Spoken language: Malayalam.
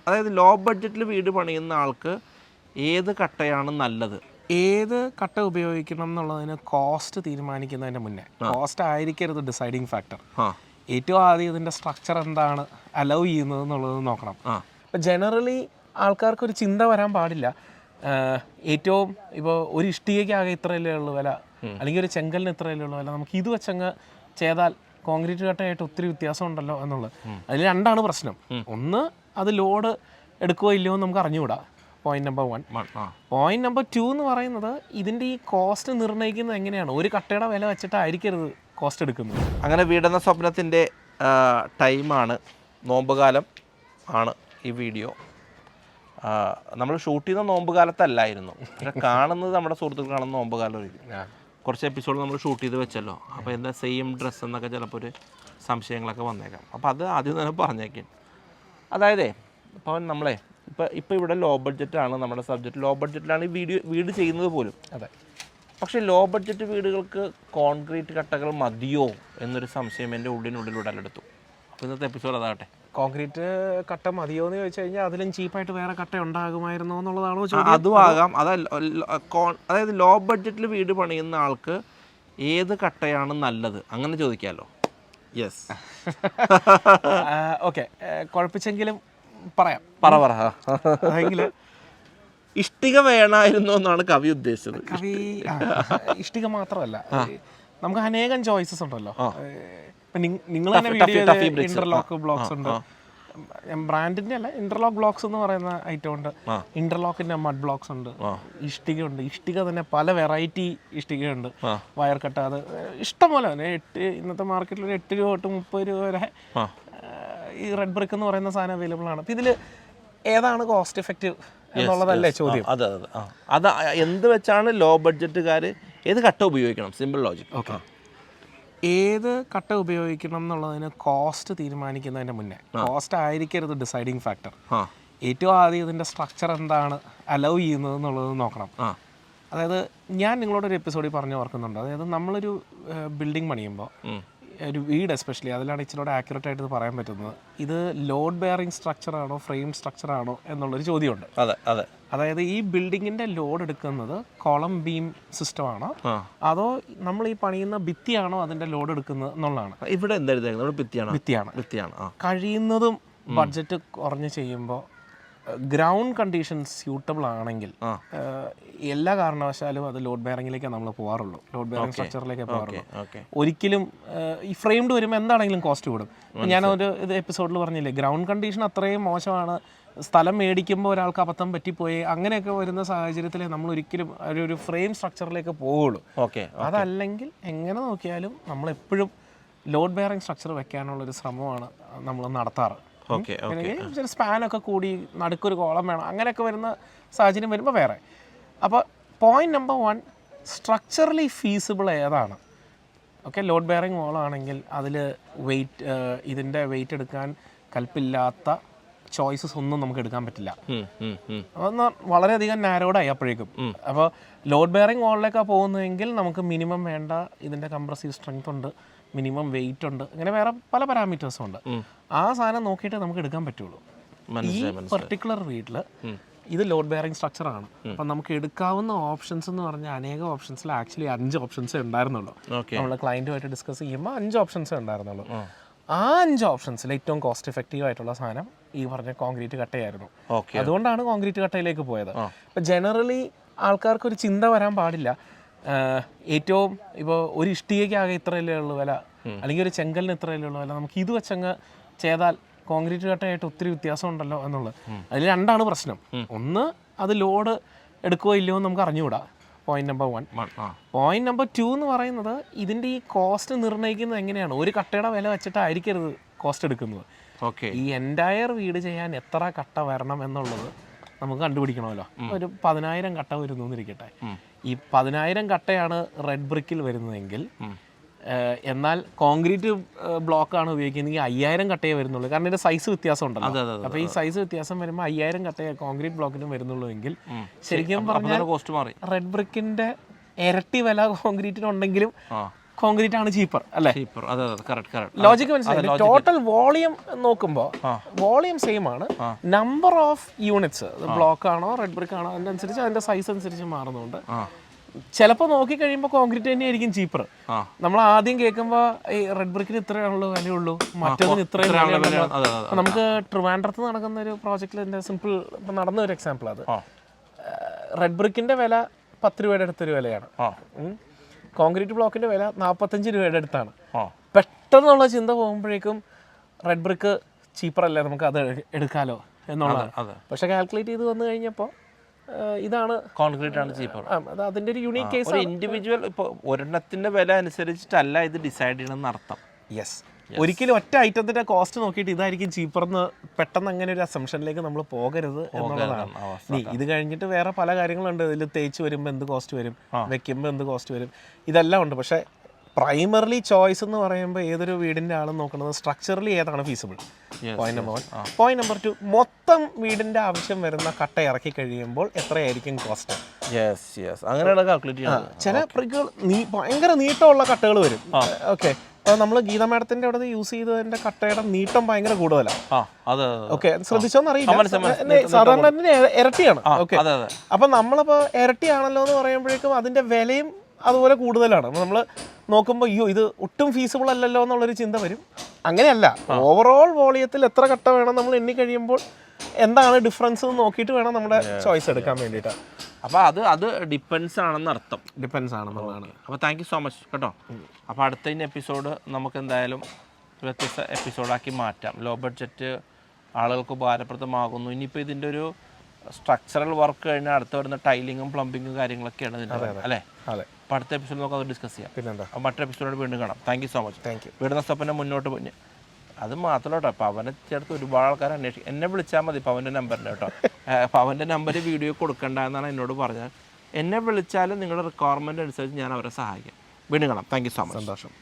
അതായത് ലോ ബഡ്ജറ്റിൽ വീട് പണിയുന്ന ആൾക്ക് ഏത് കട്ടയാണ് നല്ലത്, ഏത് കട്ട ഉപയോഗിക്കണം എന്നുള്ളതിന് കോസ്റ്റ് തീരുമാനിക്കുന്നതിന് മുന്നേ കോസ്റ്റ് ആയിരിക്കരുത് ഡിസൈഡിങ് ഫാക്ടർ. ഏറ്റവും ആദ്യം ഇതിൻ്റെ സ്ട്രക്ചർ എന്താണ് അലൗ ചെയ്യുന്നത് എന്നുള്ളത് നോക്കണം. ഇപ്പം ജനറലി ആൾക്കാർക്കൊരു ചിന്ത വരാൻ പാടില്ല, ഏറ്റവും ഇപ്പോൾ ഒരു ഇഷ്ടികയ്ക്കാകെ ഇത്രയല്ലേ ഉള്ളൂ വില, അല്ലെങ്കിൽ ഒരു ചെങ്കലിന് ഇത്രയല്ലേ ഉള്ളൂ വില, നമുക്ക് ഇത് വെച്ചങ്ങ് ചെയ്താൽ കോൺക്രീറ്റ് കട്ടയായിട്ട് ഒത്തിരി വ്യത്യാസം ഉണ്ടല്ലോ എന്നുള്ളത്. അതിൽ രണ്ടാണ് പ്രശ്നം. ഒന്ന്, അത് ലോഡ് എടുക്കുകയോ ഇല്ലയോ എന്ന് നമുക്ക് അറിഞ്ഞുകൂടാ, പോയിന്റ് നമ്പർ 1. പോയിന്റ് നമ്പർ 2 എന്ന് പറയുന്നത് ഇതിൻ്റെ ഈ കോസ്റ്റ് നിർണ്ണയിക്കുന്നത് എങ്ങനെയാണ്. ഒരു കട്ടയുടെ വില വെച്ചിട്ടായിരിക്കരുത് കോസ്റ്റ് എടുക്കുന്നത്. അങ്ങനെ വീടെന്ന സ്വപ്നത്തിൻ്റെ ടൈമാണ്, നോമ്പുകാലം ആണ് ഈ വീഡിയോ. നമ്മൾ ഷൂട്ട് ചെയ്യുന്ന നോമ്പ് കാലത്തല്ലായിരുന്നു, പക്ഷെ കാണുന്നത് നമ്മുടെ സുഹൃത്തുക്കൾ കാണുന്ന നോമ്പ് കാലമായിരിക്കും. കുറച്ച് എപ്പിസോഡ് നമ്മൾ ഷൂട്ട് ചെയ്ത് വെച്ചല്ലോ, അപ്പോൾ എന്താ സെയിം ഡ്രസ്സ് എന്നൊക്കെ ചിലപ്പോൾ ഒരു സംശയങ്ങളൊക്കെ വന്നേക്കാം. അപ്പോൾ അത് ആദ്യം തന്നെ പറഞ്ഞേക്കും. അതായത് ഇപ്പോൾ നമ്മളെ ഇപ്പോൾ ഇവിടെ ലോ ബഡ്ജറ്റാണ് നമ്മുടെ സബ്ജക്റ്റ്, ലോ ബഡ്ജറ്റിലാണ് ഈ വീട് ചെയ്യുന്നത് പോലും. അതെ. പക്ഷേ ലോ ബഡ്ജറ്റ് വീടുകൾക്ക് കോൺക്രീറ്റ് കട്ടകൾ മതിയോ എന്നൊരു സംശയം എൻ്റെ ഉള്ളിനുള്ളിൽ ഉടലെടുത്തു. അപ്പോൾ ഇന്നത്തെ എപ്പിസോഡ് അതാകട്ടെ. കോൺക്രീറ്റ് കട്ട മതിയോ എന്ന് ചോദിച്ചു കഴിഞ്ഞാൽ അതിലും ചീപ്പായിട്ട് വേറെ കട്ട ഉണ്ടാകുമായിരുന്നോ എന്നുള്ളതാണോ ചോദ്യം. അതും ആകാം. അതായത് ലോ ബഡ്ജറ്റിൽ വീട് പണിയുന്ന ആൾക്ക് ഏത് കട്ടയാണ് നല്ലത് അങ്ങനെ ചോദിക്കാമല്ലോ. യെസ്. ഓക്കെ, കുഴപ്പിച്ചെങ്കിലും പറയാം. പറ. ഇഷ്ടിക വേണമായിരുന്നു എന്നാണ് കവി ഉദ്ദേശിച്ചത്. കവി ഇഷ്ടിക മാത്രമല്ല, നമുക്ക് അനേകം ചോയ്സസ് ഉണ്ടല്ലോ. ഇപ്പം നിങ്ങൾ തന്നെ വീഡിയോ ഇന്റർലോക്ക് ബ്ലോക്സ് ഉണ്ട്, ബ്രാൻഡിന്റെ അല്ല, ഇന്റർലോക്ക് ബ്ലോക്സ് എന്ന് പറയുന്ന ഐറ്റം ഉണ്ട്, ഇന്റർലോക്കിന്റെ മഡ് ബ്ലോക്സ് ഉണ്ട്, ഇഷ്ടിക ഉണ്ട്. ഇഷ്ടിക തന്നെ പല വെറൈറ്റി ഇഷ്ടികയുണ്ട്, വയർ കട്ട, അത് ഇഷ്ടം പോലെ തന്നെ. ഇന്നത്തെ മാർക്കറ്റിൽ ഒരു 8 രൂപ തൊട്ട് 30 രൂപ വരെ ഈ റെഡ് ബ്രിക്ക് എന്ന് പറയുന്ന സാധനം അവൈലബിൾ ആണ്. അപ്പം ഇതിൽ ഏതാണ് കോസ്റ്റ് എഫക്റ്റീവ് എന്നുള്ളതല്ലേ ചോദ്യം. അത് എന്ത് വെച്ചാണ് ലോ ബഡ്ജറ്റുകാർ ഏത് കട്ട ഉപയോഗിക്കണം? Simple logic. ഓക്കെ, ഏത് കട്ട ഉപയോഗിക്കണം എന്നുള്ളതിന് കോസ്റ്റ് തീരുമാനിക്കുന്നതിന് മുന്നേ കോസ്റ്റ് ആയിരിക്കരുത് ഡിസൈഡിങ് ഫാക്ടർ. ഏറ്റവും ആദ്യം ഇതിൻ്റെ സ്ട്രക്ചർ എന്താണ് അലൗ ചെയ്യുന്നത് എന്നുള്ളത് നോക്കണം. അതായത് ഞാൻ നിങ്ങളോടൊരു എപ്പിസോഡിൽ പറഞ്ഞു ഓർക്കുന്നുണ്ട്, അതായത് നമ്മളൊരു ബിൽഡിംഗ് പണിയുമ്പോൾ, ഒരു വീട് എസ്പെഷ്യലി, അതിലാണ് ഇച്ചിരി ആക്യുറേറ്റ് ആയിട്ട് ഇത് പറയാൻ പറ്റുന്നത്. ഇത് ലോഡ് ബെയറിംഗ് സ്ട്രക്ചർ ആണോ ഫ്രെയിം സ്ട്രക്ചർ ആണോ എന്നുള്ളൊരു ചോദ്യമുണ്ട്. അതായത് ഈ ബിൽഡിങ്ങിന്റെ ലോഡ് എടുക്കുന്നത് കോളം ബീം സിസ്റ്റം ആണോ അതോ നമ്മൾ ഈ പണിയുന്ന ഭിത്തിയാണോ അതിന്റെ ലോഡ് എടുക്കുന്നത് എന്നുള്ളതാണ്. ഇവിടെ എന്താ ഭിത്തിയാണ്. കഴിയുന്നതും ബഡ്ജറ്റ് കുറഞ്ഞ് ചെയ്യുമ്പോൾ ഗ്രൗണ്ട് കണ്ടീഷൻസ് സ്യൂട്ടബിൾ ആണെങ്കിൽ എല്ലാ കാരണവശാലും അത് ലോഡ് ബെയറിംഗിലേക്കാണ് നമ്മൾ പോകാറുള്ളൂ, ലോഡ് ബെയറിംഗ് സ്ട്രക്ചറിലേക്കേ പോകാറുള്ളൂ. ഒരിക്കലും ഈ ഫ്രെയിംഡ് വരുമ്പോൾ എന്താണെങ്കിലും കോസ്റ്റ് കൂടും. ഞാനൊരു ഇത് എപ്പിസോഡിൽ പറഞ്ഞില്ലേ, ഗ്രൗണ്ട് കണ്ടീഷൻ അത്രയും മോശമാണ്, സ്ഥലം മേടിക്കുമ്പോൾ ഒരാൾക്ക് അബദ്ധം പറ്റിപ്പോയി, അങ്ങനെയൊക്കെ വരുന്ന സാഹചര്യത്തിൽ നമ്മൾ ഒരിക്കലും ഒരു ഫ്രെയിം സ്ട്രക്ചറിലേക്ക് പോവുള്ളൂ. അതല്ലെങ്കിൽ എങ്ങനെ നോക്കിയാലും നമ്മളെപ്പോഴും ലോഡ് ബെയറിംഗ് സ്ട്രക്ചർ വെക്കാനുള്ളൊരു ശ്രമമാണ് നമ്മൾ നടത്താറ്. ചില സ്പാനൊക്കെ കൂടി നടുക്കൊരു കോളം വേണം, അങ്ങനെയൊക്കെ വരുന്ന സാഹചര്യം വരുമ്പോൾ വേറെ. അപ്പോൾ പോയിന്റ് നമ്പർ 1, സ്ട്രക്ചറലി ഫീസിബിൾ ഏതാണ്? ഓക്കെ, ലോഡ് ബെയറിംഗ് വോളാണെങ്കിൽ അതിൽ ഇതിൻ്റെ വെയിറ്റ് എടുക്കാൻ കൽപ്പില്ലാത്ത ചോയ്സസ് ഒന്നും നമുക്ക് എടുക്കാൻ പറ്റില്ല. അതൊന്ന് വളരെയധികം നാരോഡായി അപ്പോഴേക്കും. അപ്പോൾ ലോഡ് ബെയറിംഗ് വോളിലേക്കാണ് പോകുന്നതെങ്കിൽ നമുക്ക് മിനിമം വേണ്ട ഇതിൻ്റെ കംപ്രസീവ് സ്ട്രെങ്ത് ഉണ്ട്, മിനിമം വെയിറ്റ് ഉണ്ട്, അങ്ങനെ വേറെ പല പാരാമീറ്റേഴ്സും ഉണ്ട്. ആ സാധനം നോക്കിയിട്ട് നമുക്ക് എടുക്കാൻ പറ്റുള്ളൂ. ഈ പെർട്ടിക്കുലർ വീട്ടിൽ ഇത് ലോഡ് ബെയറിംഗ് സ്ട്രക്ചർ ആണ്. അപ്പം നമുക്ക് എടുക്കാവുന്ന ഓപ്ഷൻസ് എന്ന് പറഞ്ഞാൽ അനേകം ഓപ്ഷൻസിൽ ആക്ച്വലി 5 ഓപ്ഷൻസേ ഉണ്ടായിരുന്നുള്ളൂ. നമ്മൾ ക്ലയൻറ്റുമായിട്ട് ഡിസ്കസ് ചെയ്യുമ്പോൾ 5 ഓപ്ഷൻസേ ഉണ്ടായിരുന്നുള്ളൂ. ആ 5 ഓപ്ഷൻസിൽ ഏറ്റവും കോസ്റ്റ് എഫക്റ്റീവ് ആയിട്ടുള്ള സാധനം ഈ പറഞ്ഞ കോൺക്രീറ്റ് കട്ടയായിരുന്നു. അതുകൊണ്ടാണ് കോൺക്രീറ്റ് കട്ടയിലേക്ക് പോയത്. ഇപ്പം ജനറലി ആൾക്കാർക്കൊരു ചിന്ത വരാൻ പാടില്ല, ഏറ്റവും ഇപ്പോൾ ഒരു ഇഷ്ടികയ്ക്കാകെ ഇത്രയല്ലേ ഉള്ളൂ വില, അല്ലെങ്കിൽ ഒരു ചെങ്കലിന് ഇത്രയല്ലേ ഉള്ളൂ വില, നമുക്ക് ഇത് വെച്ചങ്ങ് ചെയ്താൽ കോൺക്രീറ്റ് കട്ടയായിട്ട് ഒത്തിരി വ്യത്യാസം ഉണ്ടല്ലോ എന്നുള്ളത്. അതിൽ രണ്ടാണ് പ്രശ്നം. ഒന്ന്, അത് ലോഡ് എടുക്കുകയോ ഇല്ലയോ എന്ന് നമുക്ക് അറിഞ്ഞുകൂടാ, പോയിന്റ് നമ്പർ 1. പോയിന്റ് നമ്പർ 2 എന്ന് പറയുന്നത് ഇതിൻ്റെ ഈ കോസ്റ്റ് നിർണ്ണയിക്കുന്നത് എങ്ങനെയാണ്. ഒരു കട്ടയുടെ വില വെച്ചിട്ടായിരിക്കരുത് കോസ്റ്റ് എടുക്കുന്നത്. ഈ എൻറ്റയർ വീട് ചെയ്യാൻ എത്ര കട്ട വരണം എന്നുള്ളത് നമുക്ക് കണ്ടുപിടിക്കണമല്ലോ. ഒരു 10,000 കട്ട വരുന്നു എന്നിരിക്കട്ടെ. ഈ 10,000 കട്ടയാണ് റെഡ് ബ്രിക്കിൽ വരുന്നതെങ്കിൽ, എന്നാൽ കോൺക്രീറ്റ് ബ്ലോക്കാണ് ഉപയോഗിക്കുന്നതെങ്കിൽ 5,000 കട്ടയേ വരുന്നുള്ളൂ. കാരണം ഇതിന്റെ സൈസ് വ്യത്യാസം ഉണ്ടല്ലോ. അപ്പോൾ ഈ സൈസ് വ്യത്യാസം വരുമ്പോൾ 5,000 കട്ടയേ കോൺക്രീറ്റ് ബ്ലോക്കിനും വരുന്നുള്ളൂ എങ്കിൽ ശരിക്കും പറഞ്ഞാൽ റെഡ് ബ്രിക്കിന്റെ ഇരട്ടി വില കോൺക്രീറ്റിനുണ്ടെങ്കിലും കോൺക്രീറ്റ് ആണ് ചീപ്പർ അല്ലേ? ചീപ്പർ, അതെ അതെ, കറക്റ്റ്. ലോജിക്ക് മനസ്സിലായി. ടോട്ടൽ വോളിയം നോക്കുമ്പോൾ വോളിയം സെയിം ആണ്, നമ്പർ ഓഫ് യൂണിറ്റ്സ് ബ്ലോക്ക് ആണോ റെഡ് ബ്രിക്ക് ആണോ അതിനനുസരിച്ച് അതിന്റെ സൈസ് അനുസരിച്ച് മാറുന്നുണ്ട്. ചിലപ്പോൾ നോക്കിക്കഴിയുമ്പോൾ കോൺക്രീറ്റ് തന്നെയായിരിക്കും ചീപ്പർ. നമ്മൾ ആദ്യം കേൾക്കുമ്പോൾ ഈ റെഡ് ബ്രിക്കിന് ഇത്രയാണല്ലോ വിലയുള്ളൂ, മറ്റൊന്നിന് ഇത്രയും വിലയുള്ളൂ. നമുക്ക് ട്രിവാൻഡ്രത്ത് നടക്കുന്ന ഒരു പ്രോജക്റ്റിൽ എൻ്റെ സിമ്പിൾ ഇപ്പം നടന്ന ഒരു എക്സാമ്പിൾ, അത് റെഡ് ബ്രിക്കിന്റെ വില 10 രൂപയുടെ അടുത്തൊരു വിലയാണ്, കോൺക്രീറ്റ് ബ്ലോക്കിന്റെ വില 45 രൂപയുടെ അടുത്താണ്. പെട്ടെന്നുള്ള ചിന്ത പോകുമ്പോഴേക്കും റെഡ് ബ്രിക്ക് ചീപ്പർ അല്ലേ, നമുക്ക് അത് എടുക്കാലോ എന്നുള്ളതാണ്. പക്ഷെ കാൽക്കുലേറ്റ് ചെയ്ത് വന്നു കഴിഞ്ഞപ്പോൾ ഇതാണ് കോൺക്രീറ്റ് ആണ് ചീപ്പർ. അത് അതിന്റെ ഒരു യൂണീക് കേസ്. ഇൻഡിവിജ്വൽ ഇപ്പോൾ ഒരെണ്ണത്തിന്റെ വില അനുസരിച്ചിട്ടല്ല ഇത് ഡിസൈഡ് ചെയ്യണമെന്ന് അർത്ഥം. യെസ്, ഒരിക്കലും ഒറ്റ ഐറ്റത്തിന്റെ കോസ്റ്റ് നോക്കിയിട്ട് ഇതായിരിക്കും ചീപ്പർ എന്ന് പെട്ടെന്ന് അങ്ങനെ ഒരു അസംഷനിലേക്ക് നമ്മൾ പോകരുത് എന്നുള്ളതാണ്. ഇത് കഴിഞ്ഞിട്ട് വേറെ പല കാര്യങ്ങളുണ്ട്. ഇതിൽ തേച്ച് വരുമ്പോൾ എന്ത് കോസ്റ്റ് വരും, വെക്കുമ്പോൾ എന്ത് കോസ്റ്റ് വരും, ഇതെല്ലാം ഉണ്ട്. പക്ഷേ പ്രൈമറിലി ചോയ്സ് എന്ന് പറയുമ്പോൾ ഏതൊരു വീടിൻ്റെ ആളും നോക്കുന്നത് സ്ട്രക്ചറലി ഏതാണ് feasible, point number 1. Point number 2, മൊത്തം വീടിൻ്റെ ആവശ്യം വരുന്ന കട്ട ഇറക്കി കഴിയുമ്പോൾ എത്രയായിരിക്കും കോസ്റ്റ്. അങ്ങനെയാണ് കാൽക്കുലേറ്റ് ചെയ്യുന്നത്. ചില ബ്രിക്കുകൾ ഭയങ്കര നീട്ടമുള്ള കട്ടകൾ വരും. ഓക്കെ, അപ്പോൾ നമ്മൾ ഗീത മാഡത്തിന്റെ അവിടെ യൂസ് ചെയ്തതിന്റെ കട്ടയുടെ നീട്ടം ഭയങ്കര കൂടുതലാണ്. ഓക്കെ, ശ്രദ്ധിച്ചോന്ന് അറിയില്ല, സാധാരണ ഇരട്ടിയാണ്. ഓക്കെ, അപ്പൊ നമ്മളിപ്പോ ഇരട്ടിയാണല്ലോ എന്ന് പറയുമ്പോഴേക്കും അതിന്റെ വിലയും അതുപോലെ കൂടുതലാണ്. നമ്മൾ നോക്കുമ്പോൾ അയ്യോ ഇത് ഒട്ടും ഫീസിബിൾ അല്ലല്ലോ എന്നുള്ളൊരു ചിന്ത വരും. അങ്ങനെയല്ല, ഓവറോൾ വോളിയത്തിൽ എത്ര കട്ട വേണം നമ്മൾ എണ്ണി കഴിയുമ്പോൾ എന്താണ് ഡിഫറൻസ് എന്ന് നോക്കിയിട്ട് വേണം നമ്മുടെ ചോയ്സ് എടുക്കാൻ വേണ്ടിയിട്ട്. അപ്പോൾ അത് ഡിപ്പെൻസ് ആണെന്ന് അർത്ഥം. ഡിപ്പെൻസ് ആണെന്നുള്ളതാണ്. അപ്പോൾ താങ്ക് യു സോ മച്ച് കേട്ടോ. അപ്പോൾ അടുത്ത എപ്പിസോഡ് നമുക്ക് എന്തായാലും വ്യത്യസ്ത എപ്പിസോഡാക്കി മാറ്റാം. ലോ ബഡ്ജറ്റ് ആളുകൾക്ക് ഉപകാരപ്രദമാകുന്നു. ഇനിയിപ്പോൾ ഇതിൻ്റെ ഒരു സ്ട്രക്ചറൽ വർക്ക് കഴിഞ്ഞാൽ അടുത്ത് വരുന്ന ടൈലിങ്ങും പ്ലംബിങ്ങും കാര്യങ്ങളൊക്കെയാണ് ഇതിൻ്റെ അല്ലേ? അതെ. അപ്പോൾ അടുത്ത എപ്പിസോഡ് നമുക്ക് അത് ഡിസ്കസ് ചെയ്യാം. പിന്നെന്താ, മറ്റൊരു എപ്പിസോഡ് വീണ്ടും കാണാം. Thank you so much. Thank you. വീടുന്ന സ്റ്റോപ്പിനെ മുന്നോട്ട് പോയി അത് മാത്രമല്ല കേട്ടോ, പവനെ ചേർത്ത് ഒരുപാട് ആൾക്കാർ അന്വേഷിക്കും. എന്നെ വിളിച്ചാൽ മതി പവൻ്റെ നമ്പറിൻ്റെ കേട്ടോ. പവൻ്റെ നമ്പർ വീഡിയോ കൊടുക്കണ്ട എന്നാണ് എന്നോട് പറഞ്ഞത്. എന്നെ വിളിച്ചാലും നിങ്ങളുടെ റിക്വയർമെൻറ്റ് അനുസരിച്ച് ഞാൻ അവരെ സഹായിക്കാം. വീണ്ടും കാണാം. Thank you so much. സന്തോഷം.